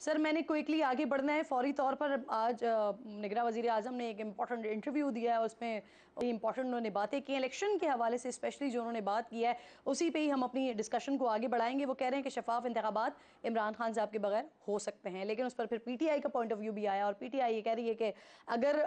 Sir मैंने quickly आगे बढ़ना है फौरी तौर पर। आज निगरान वज़ीर आज़म ने एक इम्पॉर्टेंट इंटरव्यू दिया है, उसमें इम्पॉर्टेंट उन्होंने बातें की इलेक्शन के हवाले से, स्पेशली जो उन्होंने बात की है उसी पे ही हम अपनी डिस्कशन को आगे बढ़ाएंगे। वो कह रहे हैं कि शफाफ इंतखाबात इमरान खान साहब के बगैर हो सकते हैं, लेकिन उस पर फिर पीटीआई का पॉइंट ऑफ व्यू भी आया और पीटीआई ये कह रही है कि अगर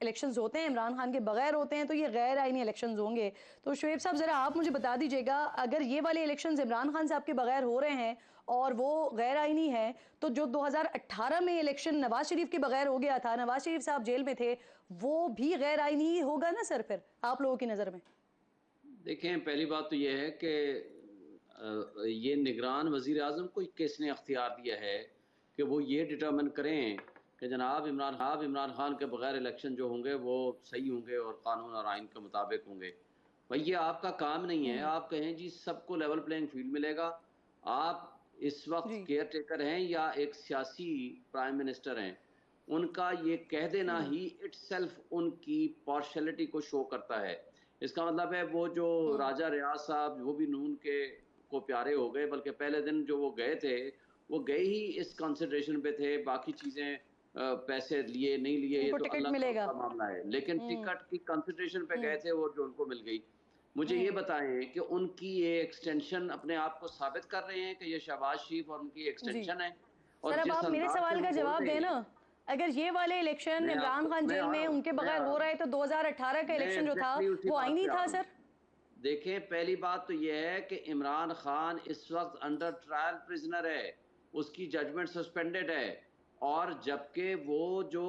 इलेक्शन होते हैं इमरान खान के बगैर होते हैं तो ये गैर आईनी इलेक्शन होंगे। तो शुएब साहब ज़रा आप मुझे बता दीजिएगा, अगर ये वाले इलेक्शन इमरान खान साहब के बगैर हो रहे हैं और वो गैर आईनी है, तो जो 2018 में इलेक्शन नवाज शरीफ के बगैर हो गया था, नवाज शरीफ साहब जेल में थे, वो भी गैर आईनी ही होगा ना सर फिर आप लोगों की नज़र में? देखें, पहली बात तो यह है कि ये निगरान वज़ीर आज़म को किसने अख्तियार दिया है कि वो ये डिटर्मिन करें कि जनाब इमरान खान के बगैर इलेक्शन जो होंगे वो सही होंगे और कानून और आइन के मुताबिक होंगे। भाई ये आपका काम नहीं है। आप कहें जी सबको लेवल प्लेइंग फील्ड मिलेगा। आप इस वक्त जी। केयर टेकर हैं या एक सियासी प्राइम मिनिस्टर हैं, उनका ये कह देना ही इटसेल्फ उनकी पार्शलिटी को शो करता है। इसका मतलब है वो जो राजा रियाज साहब वो भी नून के को प्यारे हो गए, बल्कि पहले दिन जो वो गए थे वो गए ही इस कंसिडरेशन पे थे। बाकी चीजें पैसे लिए नहीं लिए ये उनको तो टिकट अल्लाह का मिलेगा। उनका मामला है, लेकिन टिकट की कंसिडरेशन पे गए थे वो जो उनको मिल गई। मुझे ये बताएं कि उनकी ये एक्सटेंशन अपने आप को साबित कर रहे हैं कि ये शहबाज शरीफ और उनकी जी एक्सटेंशन है। सर, और अब जिस आप मेरे अंदाज से सवाल का वो बोल जवाब रहे देना। हैं, अगर ये वाले इलेक्शन इमरान खान मैं जेल आ में रहा हूँ उनके बगैर हो रहा है तो 2018 का मैं इलेक्शन जो था एग्जैक्टली उसी वो बात आईनी पे आ था रहा हूँ। सर? देखें, पहली बात तो यह है कि इमरान खान इस वक्त अंडर ट्रायल प्रिजनर है, उसकी जजमेंट सस्पेंडेड है। और जबकि वो जो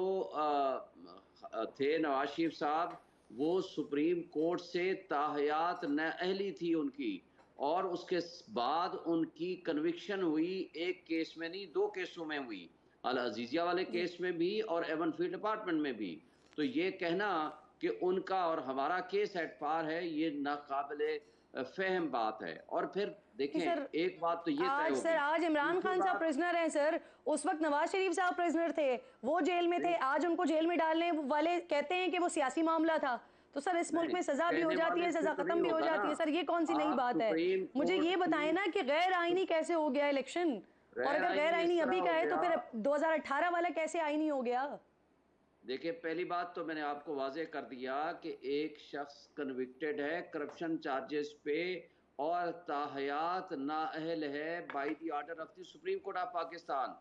थे नवाज शरीफ साहब, वो सुप्रीम कोर्ट से ताहयात नाअहली थी उनकी, और उसके बाद उनकी कन्विक्शन हुई। एक केस में नहीं, दो केसों में हुई, अल अजीजिया वाले जी केस में भी और एवन फील्ड अपार्टमेंट में भी। तो ये कहना कि उनका और हमारा केस एट पार है, ये नाकाबिले फहम बात है। और फिर देखें, सर, एक बात तो ये तय आज सर होगी। आज इमरान दूसरी खान साहब बात, प्रिजनर हैं सर। उस वक्त नवाज शरीफ साहब प्रिजनर थे, वो जेल में थे। नहीं आज उनको जेल में डालने वाले कहते हैं कि वो सियासी मामला था। तो सर इस मुल्क नहीं, में सजा भी हो कहने जाती वाले है, से सजा तो नहीं खत्म भी हो होगा ना। जाती है। सर ये कौन सी नई आप बात है? सुप्रीम मुझे कोर्ट ये बताएं की ना कि गैर आईनी कैसे हो गया इलेक्शन? और गैर अगर गैर आईनी इस आईनी तरह अभी का हो है तो गया। फिर 2018 वाला कैसे आईनी हो गया? देखिए, पहली बात तो मैंने आपको वाजे कर दिया कि एक शख्स कन्विक्टेड है करप्शन चार्जेस पे और ताहयात नाअहल है by the order of the supreme court of Pakistan.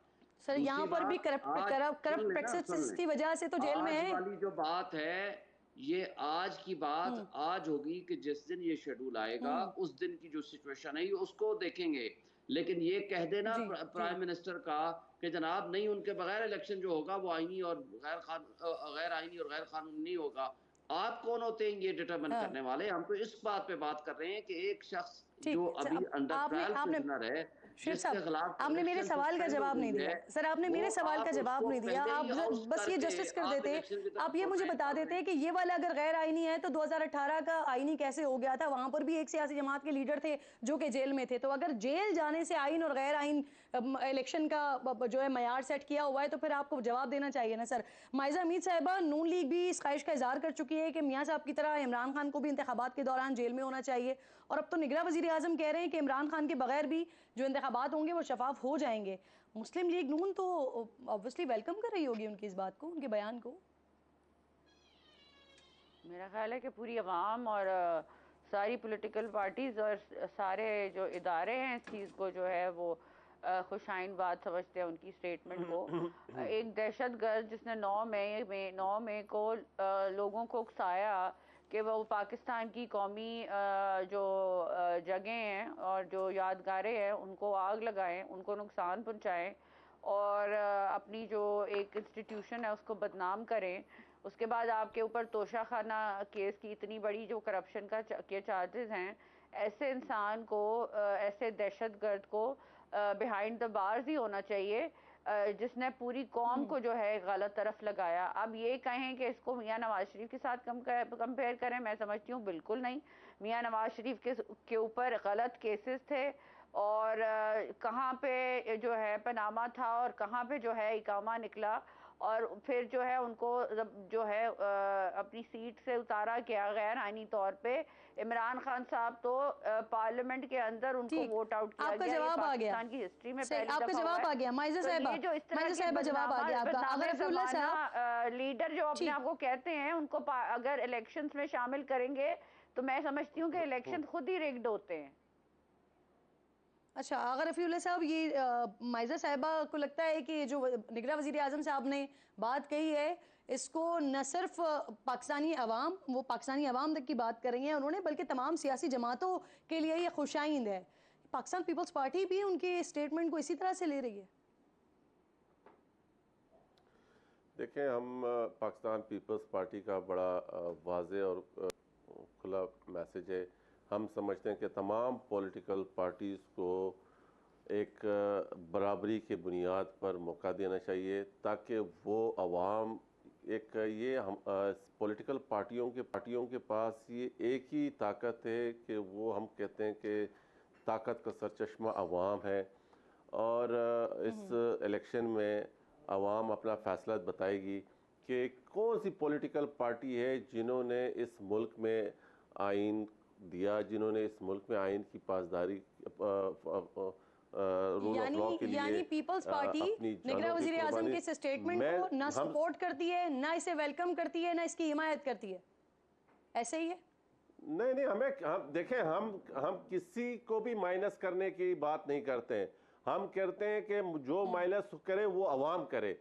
Sir दूसरी यहाँ पर भी बात, आज करप्ट सुन लेना, सुन प्रैक्टिसेस लें, की वजह से तो जेल में आज है। वाली जो बात है, ये आज की बात आज होगी कि जिस दिन ये शेड्यूल आएगा हम्म। उस दिन की जो सिचुएशन है ये उसको देखेंगे। लेकिन ये कह देना जी जी। प्राइम मिनिस्टर का कि जनाब नहीं, उनके बगैर इलेक्शन जो होगा वो आईनी और गैर आईनी और गैर कानूनी होगा। आप कौन होते हैं ये डिटरमिन हाँ करने वाले? हम तो इस बात पे बात कर रहे हैं कि एक शख्स ठीक जो सर, अभी अब अंडर आपने ट्रायल आपने प्रिजनर है, शेख जिसके साहब, खिलाफ आपने मेरे कन्विक्शन सवाल का सस्पेंड हो जवाब नहीं गई है, दिया सर। आपने वो मेरे सवाल का आप जवाब उसको नहीं दिया। पहले ही आप आउट बस ये करके जस्टिस कर आप देते। इलेक्शन की आप तरफ ये मुझे प्रोटेस्ट बता कर रहे देते हैं। कि ये वाला अगर गैर आईनी है तो 2018 का आईनी कैसे हो गया था? वहां पर भी एक सियासी जमात के लीडर थे जो कि जेल में थे। तो अगर जेल जाने से आइन और गैर आइन इलेक्शन का जो है मयार सेट किया हुआ है तो फिर आपको जवाब देना चाहिए ना सर। माइजा मीर साहिबा, नून लीग भी इस ख्वाहिश का इजहार कर चुकी है कि मियाँ साहब की तरह इमरान खान को भी इंतखाबात के दौरान जेल में होना चाहिए। और अब तो निगरान वजीर आजम कह रहे हैं कि इमरान खान के बगैर भी जो इंतखाबात होंगे वो शफाफ हो जाएंगे। मुस्लिम लीग नून तो ऑब्वियसली वेलकम कर रही होगी उनकी इस बात को, उनके बयान को। मेरा ख्याल है कि पूरी अवाम और सारी पॉलिटिकल पार्टीज और सारे जो इदारे हैं इस चीज़ को जो है वो खुशाइन बात समझते हैं उनकी स्टेटमेंट को। एक दहशतगर्द जिसने 9 मई को लोगों को उकसाया कि वो पाकिस्तान की कौमी जो जगह हैं और जो यादगारें हैं उनको आग लगाएं, उनको नुकसान पहुंचाएं और अपनी जो एक इंस्टीट्यूशन है उसको बदनाम करें। उसके बाद आपके ऊपर तोशाखाना केस की इतनी बड़ी जो करप्शन का के चार्जेस हैं, ऐसे इंसान को ऐसे दहशतगर्द को बिहाइंड द बार्स ही होना चाहिए जिसने पूरी कौम को जो है गलत तरफ लगाया। अब ये कहें कि इसको मियाँ नवाज शरीफ के साथ कंपेयर करें, मैं समझती हूँ बिल्कुल नहीं। मियाँ नवाज शरीफ के ऊपर गलत केसेस थे और कहाँ पे जो है पनामा था और कहाँ पे जो है इकामा निकला और फिर जो है उनको जो है अपनी सीट से उतारा गया गैर आईनी तौर पे। इमरान खान साहब तो पार्लियामेंट के अंदर उनको ठीक, वोट आउट किया आपका गया। ये जवाब आ गया, पाकिस्तान की हिस्ट्री में सही, पहली आपका दफा हुआ जवाब है। आ गया माइजा तो साहिबा। ये जो इस तरह माइजा के साहिबा जवाब आ गया आपका। अगर रफीउल्लाह साहब लीडर जो अपने ठीक, आप को कहते हैं उनको अगर इलेक्शंस में शामिल करेंगे तो मैं समझती हूँ कि इलेक्शन खुद ही रिग्ड होते हैं। अच्छा, अगर रफीउल्लाह साहब, ये माइजा साहिबा को लगता है कि जो निगरान वज़ीर आज़म साहब ने बात कही है, इसको न सिर्फ पाकिस्तानी अवाम, वो पाकिस्तानी अवाम तक की बात कर रही हैं उन्होंने, बल्कि तमाम सियासी जमातों के लिए ये खुशाइंद है। पाकिस्तान पीपल्स पार्टी भी उनके स्टेटमेंट को इसी तरह से ले रही है। देखें, हम पाकिस्तान पीपल्स पार्टी का बड़ा वाज़े और खुला मैसेज है। हम समझते हैं कि तमाम पॉलिटिकल पार्टीज़ को एक बराबरी के बुनियाद पर मौका देना चाहिए, ताकि वो अवाम एक ये हम पॉलिटिकल पार्टियों के पास ये एक ही ताकत है कि वो हम कहते हैं कि ताकत का सरचश्मा अवाम है। और इस इलेक्शन में अवाम अपना फ़ैसला बताएगी कि कौन सी पॉलिटिकल पार्टी है जिन्होंने इस मुल्क में आइन दिया, जिन्होंने इस मुल्क में आइन की पासदारी रूल ऑफ लॉ के लिए यानी पीपल्स पार्टी निगरान वज़ीर आज़म के इस स्टेटमेंट को ना सपोर्ट करती है, ना इसे वेलकम करती है, ना इसकी हिमायत करती है, ऐसे ही है? नहीं, हम देखें, हम किसी को भी माइनस करने की बात नहीं करते हैं। हम कहते हैं कि जो माइनस करे वो अवाम करे।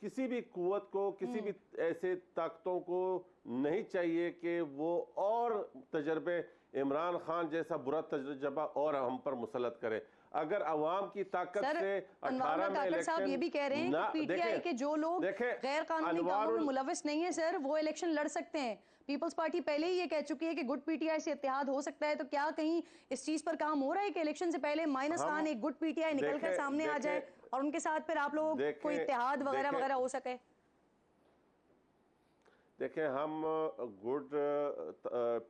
किसी भी कुव्वत को, किसी भी ऐसे ताकतों को नहीं चाहिए कि वो और तजर्बे, इमरान खान जैसा बुरा तजर्बा और हम पर मुसलत करे। अगर अवाम की ताकत से 18 में इलेक्शन, साहब ये भी कह रहे हैं कि पीटीआई के जो लोग गैर कानूनी कामों में मुलविस नहीं है सर, वो इलेक्शन लड़ सकते हैं। पीपल्स पार्टी पहले ही ये कह चुकी है कि गुड पीटीआई से इत्तेहाद हो सकता है। तो क्या कहीं इस चीज पर काम हो रहा है कि इलेक्शन से पहले माइनस खान एक गुड पीटीआई निकल कर सामने आ जाए और उनके साथ फिर आप लोगों को इत्तेहाद वगैरह वगैरह हो सके? देखें, हम गुड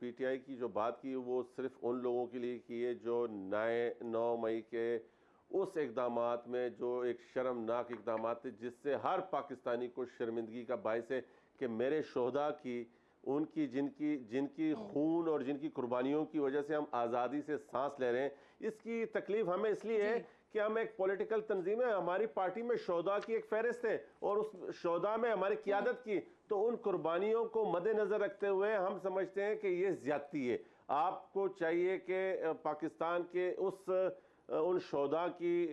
पीटीआई की जो बात की वो सिर्फ उन लोगों के लिए की है जो 9 मई के उस इक़दामात में, जो एक शर्मनाक इक़दामात थे जिससे हर पाकिस्तानी को शर्मिंदगी का बायस है कि मेरे शोहदा की, उनकी जिनकी खून और जिनकी कुर्बानियों की वजह से हम आज़ादी से सांस ले रहे हैं। इसकी तकलीफ हमें इसलिए है कि हम एक पॉलिटिकल तंजीम है, हमारी पार्टी में शोहदा की एक फहरिस्त है और उस शोहदा में हमारी क़ियादत की, तो उन कुर्बानियों को मद्देनज़र रखते हुए हम समझते हैं कि ये ज़्यादती है। आपको चाहिए कि पाकिस्तान के उन शोहदा की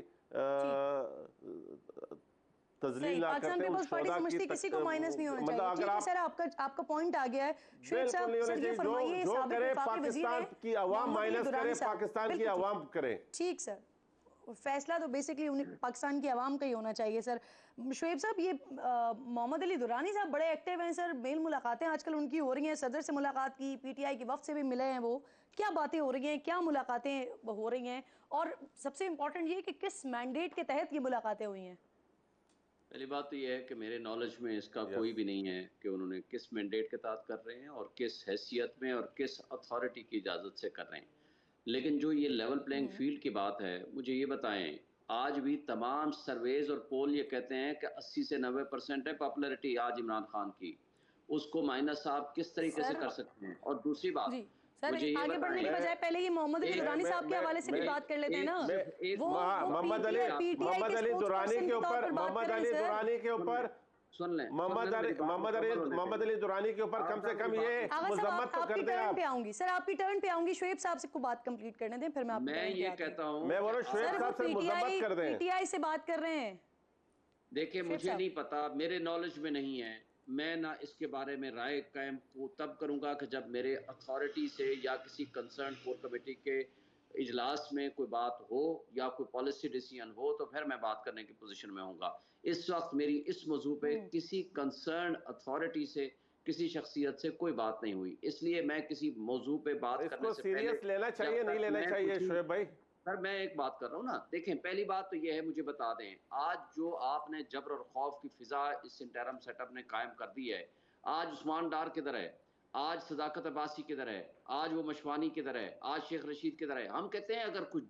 पाकिस्तान पीपल्स पार्टी समझती किसी को माइनस नहीं होना चाहिए। ठीक है सर, आपका पॉइंट आ गया है। शुएब साहब, सर ये फरमाइए, साबिक़ वफाकी वज़ीर हैं, पाकिस्तान की आवाम माइनस करे, पाकिस्तान की आवाम करे। ठीक सर, फैसला तो बेसिकली पाकिस्तान की आवाम का ही होना चाहिए सर। शुएब साहब, ये मोहम्मद अली दुरानी साहब बड़े एक्टिव हैं सर, मेल मुलाकातें आजकल उनकी हो रही हैं, सदर से मुलाकात की, पीटीआई के वफ्द से भी मिले हैं। वो क्या बातें हो रही हैं, क्या मुलाकातें हो रही हैं, और सबसे इम्पोर्टेंट ये कि किस मैंडेट के तहत ये मुलाकातें हुई हैं? पहली बात तो ये है कि मेरे नॉलेज में इसका कोई भी नहीं है कि उन्होंने किस मैंडेट के तहत कर रहे हैं और किस हैसियत में और किस अथॉरिटी की इजाज़त से कर रहे हैं। लेकिन जो ये लेवल प्लेइंग फील्ड की बात है, मुझे ये बताएं, आज भी तमाम सर्वेज और पोल ये कहते हैं कि 80 से 90% है पॉपुलैरिटी आज इमरान खान की। उसको माइनस आप किस तरीके से कर सकते हैं? और दूसरी बात, सर आगे बढ़ने की बजाय पहले ये मोहम्मद अली दुरानी साहब के हवाले से भी बात कर लेते हैं ना। मोहम्मद अली दुरानी के ऊपर सुन लें, मोहम्मद अली दुरानी के ऊपर कम से कम ये मजम्मत तो कर दें आप। पे आऊंगी सर, आपकी टर्न पे आऊंगी। शुएब साहब से को बात कंप्लीट करने दें, फिर मैं ये कहता हूं, मैं बोलो शुएब साहब से मजम्मत कर दें। पीटीआई से बात कर रहे हैं। देखिए, मुझे नहीं पता, मेरे नॉलेज में नहीं है। मैं ना इसके बारे में राय कायम को तब करूंगा कि जब मेरे अथॉरिटी से या किसी कंसर्न कोर कमेटी के इजलास में कोई बात हो या कोई पॉलिसी डिसीजन हो, तो फिर मैं बात करने की पोजीशन में होऊंगा। इस वक्त मेरी इस मौजू पे किसी कंसर्न अथॉरिटी से, किसी शख्सियत से कोई बात नहीं हुई, इसलिए मैं किसी मौजू पे बात करने से पहले सीरियस लेना चाहिए, नहीं लेना चाहिए शुएब भाई? सर मैं एक बात कर रहा हूँ ना, देखें, पहली बात तो ये है, मुझे बता दें, आज जो आपने जबर और खौफ की फिजा इस इंटरम सेटअप ने कायम कर दी है, आज उस्मान डार किधर है, आज सदाकत अब्बासी किधर है, आज वो मशवानी किधर है, आज शेख रशीद किधर है? हम कहते हैं अगर कुछ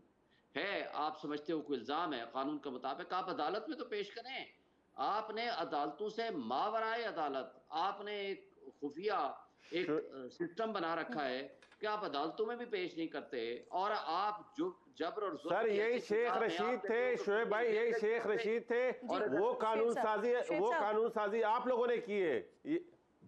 है, आप समझते हो कोई इल्ज़ाम है कानून के मुताबिक, आप अदालत में तो पेश करें। आपने अदालतों से मावराए अदालत आपने एक खुफिया एक सिस्टम बना रखा है कि आप अदालतों में भी पेश नहीं करते, और आप जो जबर और जुल्म सर की यही ऐसी शेख किताब में रशीद आपने थे, लोगों को शोएब भाई, यही शेख रशीद थे। और वो कानून साजी आप लोगों ने की है।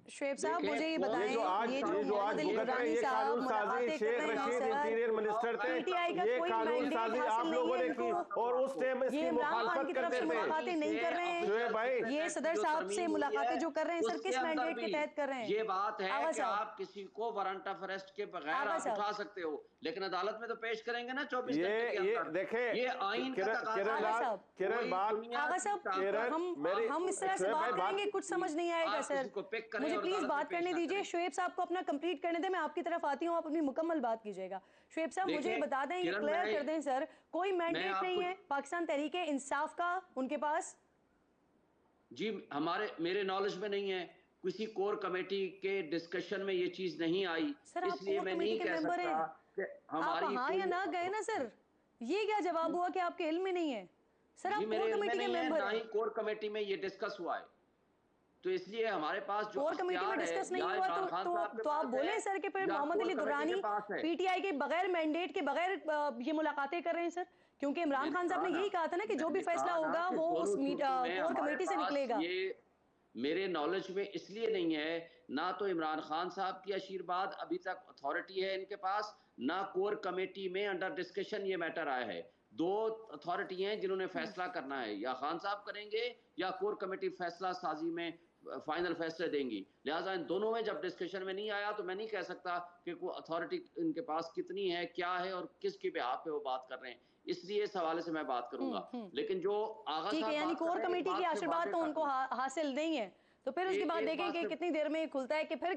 शुएब साहब देखें, मुझे ये ये बताएं, जो आज ये जो भुगत रहे हैं, दुरानी ये साहब कानून साजी मुलाकातें कर शेख रहे हैं रशीद सर, इंटीरियर मिनिस्टर थे, पीटीआई का ये कोई कानून मैंडेट साजी हासिल आप नहीं लोगों है ने की, इनको। और उस टाइम ये इसकी इमरान खान मुखालफत की तरफ करते से थे। मुलाकातें नहीं कर रहे हैं, शोएब भाई, ये सदर साहब से मुलाकातें जो कर रहे हैं सर, किस मैंडेट के तहत कर रहे हैं? ये बात है आगा कि साहब, आप किसी को वारंट ऑफ अरेस्ट के बगैर आगा आप साहब, उठा सकते हो, लेकिन अदालत में तो पेश करेंगे ना 24 ये घंटे के अंदर। देखें, ये आइन का तकाजा आगा है। साहब, किरण बात, आगा साहब, हम इस तरह से शोएब बात भाई, करेंगे कुछ समझ नहीं आएगा सर, मुझे प्लीज बात करने दीजिए। शुएब साहब को अपना कंप्लीट करने दें, मैं आपकी तरफ आती हूँ, आप अपनी मुकम्मल बात कीजिएगा। शुएब साहब मुझे ये बता दें, ये क्लियर कर दें सर, कोई मैंडेट नहीं है पाकिस्तान तहरीक इंसाफ का उनके पास? जी मेरे नॉलेज में नहीं है, किसी कोर कमेटी के डिस्कशन में ये चीज नहीं आई, इसलिए मैं नहीं कह सकता कि हमारी। आप हाँ या ना गए ना सर, ये क्या जवाब हुआ कि आपके इल्म में नहीं है? सर आप कोर कमेटी के मेंबर हैं, ना ही कोर कमेटी में ये डिस्कस हुआ है, तो इसलिए हमारे पास जो कोर कमेटी में डिस्कस नहीं हुआ तो आप बोले सर कि फिर मोहम्मद अली दुरानी पीटीआई के बगैर मैंडेट के बगैर ये मुलाकातें कर रहे हैं सर, क्योंकि इमरान खान साहब ने यही कहा था ना कि जो भी फैसला होगा वो उस कोर कमेटी से निकलेगा। ये मेरे नॉलेज में इसलिए नहीं है, ना तो इमरान खान साहब की आशीर्वाद अभी तक अथॉरिटी है इनके पास, ना कोर कमेटी में अंडर डिस्कशन ये मैटर आया है। दो अथॉरिटी हैं जिन्होंने फैसला करना है, या खान साहब करेंगे या कोर कमेटी फैसला साजी में फाइनल फैसले देंगी। लिहाजा इन दोनों में जब डिस्कशन में नहीं आया तो मैं नहीं कह सकता कि कोई अथॉरिटी इनके पास कितनी है, क्या है और किसके बिहाफ पे वो बात कर रहे हैं, इसलिए इस हवाले से मैं बात करूंगा। लेकिन जो आगा ठीक है, यानी कोर कमेटी की आशीर्वाद तो उनको हासिल नहीं है, तो फिर उसके बाद देखें कि कितनी देर में खुलता है कि फिर